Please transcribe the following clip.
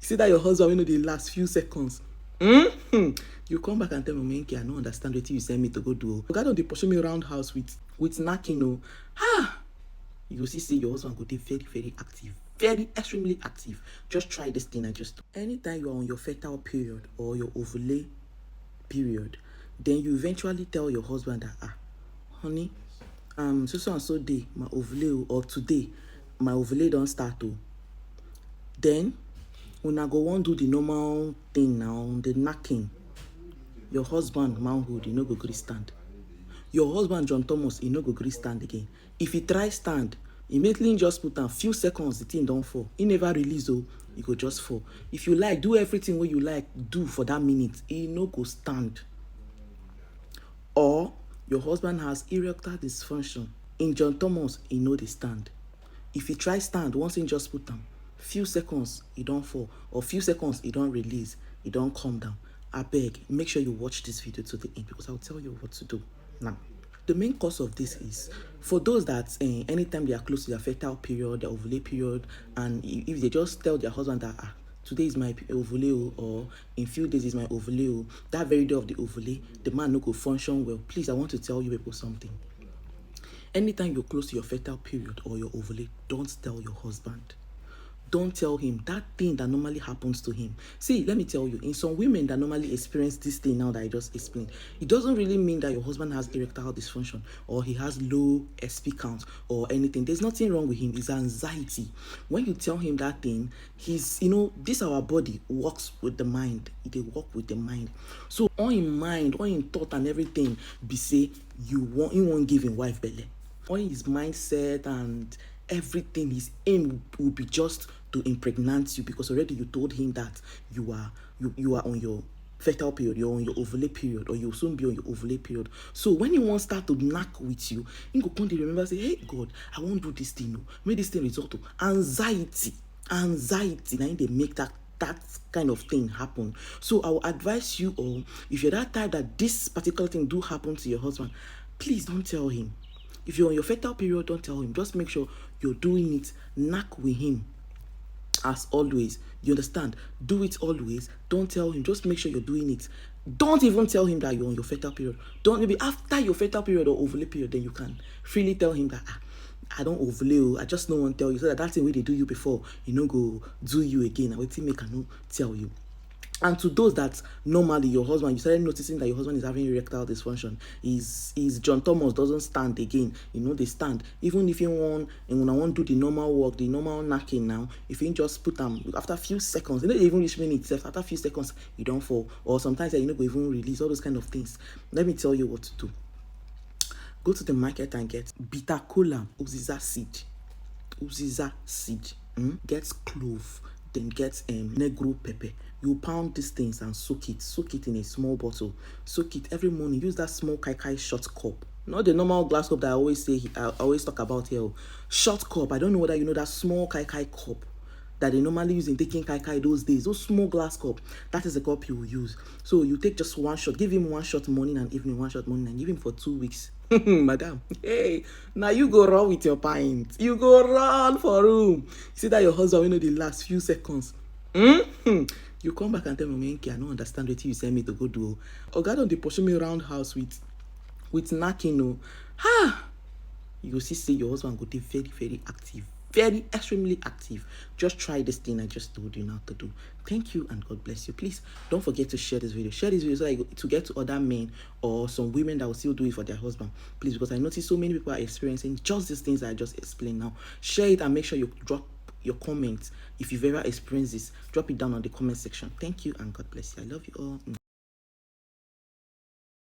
see that your husband, you know, the last few seconds. You come back and tell me, I don't understand what you send me to go do. You got on the pursue me around house with knacking, oh. You will see your husband go be very, very active. Very extremely active. Just try this thing. Anytime you are on your fertile period or your ovulate period, then you eventually tell your husband that, honey, so and so day my ovulate, or today my ovulate don't start. Then when I go on do the normal thing now, the knacking, your husband manhood, no go gree stand. Your husband John Thomas, no go gree stand again. If he try stand, immediately just put down few seconds, the thing don't fall. He never release, you go just fall. If you like, do everything what you like, do for that minute, he no go stand. Or your husband has erectile dysfunction. In John Thomas, he know they stand. If he try stand, once he just put down, few seconds, he don't fall. Or few seconds, he don't release, he don't come down. I beg, make sure you watch this video to the end because I'll tell you what to do. Now, the main cause of this is for those that anytime they are close to their fertile period, their ovulate period, and if they just tell their husband that today is my ovulate, or in few days is my ovulate, that very day of the ovulate, the man no go function well. Please, I want to tell you people something. Anytime you're close to your fertile period or your ovulate, don't tell your husband. Don't tell him that thing that normally happens to him. See, let me tell you, in some women that normally experience this thing now that I just explained, it doesn't really mean that your husband has erectile dysfunction or he has low SP count or anything. There's nothing wrong with him. It's anxiety. When you tell him that thing, he's, this our body works with the mind. They work with the mind. So on in mind, on in thought and everything, be say you won't give him wife belly. On his mindset and everything, his aim will be just to impregnate you because already you told him that you are on your fertile period, you're on your ovulate period, or you'll soon be on your ovulate period. So when he won't start to knack with you, he go come to remember, say, hey God, I won't do this thing. Make this thing result to anxiety. Now they make that kind of thing happen. So I will advise you all, if you're that type that this particular thing do happen to your husband, please don't tell him. If you're on your fertile period, don't tell him. Just make sure you're doing it. Knack with him. As always. You understand? Do it always. Don't tell him. Just make sure you're doing it. Don't even tell him that you're on your fertile period. Maybe after your fertile period or ovulate period, then you can freely tell him that, I don't ovulate. I just don't want to tell you. So that thing way they do you before, go do you again. I will make I no tell you. And to those that normally your husband, you started noticing that your husband is having erectile dysfunction, is John Thomas doesn't stand again. They stand. Even if you want, and when I want to do the normal work, the normal knacking now, if you just put them after a few seconds, they don't even reach minutes, after a few seconds, you don't fall. Or sometimes you go even release, all those kind of things. Let me tell you what to do. Go to the market and get bitter kola, uziza seed. Get clove. Then get negro pepper. You pound these things and soak it in a small bottle. Soak it every morning. Use that small kai short cup, not the normal glass cup that I always talk about here. Short cup. I don't know whether you know that small kai cup that they normally use in taking kai those days. Those small glass cup, that is the cup you will use. So you take just one shot. Give him one shot morning and evening, one shot morning, and give him for 2 weeks. Madam, hey, now you go run with your pint. You go run for room. See that your husband, the last few seconds. You come back and tell me, I don't understand what you send me to go do. Or God on the pursue me around house with knacking. You go see your husband go be very, very active. Very extremely active. Just try this thing I just told you now to do. Thank you and God bless you. Please don't forget to share this video. Share this video so that to get to other men or some women that will still do it for their husband. Please, because I notice so many people are experiencing just these things I just explained now. Share it and make sure you drop your comments. If you've ever experienced this, drop it down on the comment section. Thank you and God bless you. I love you all.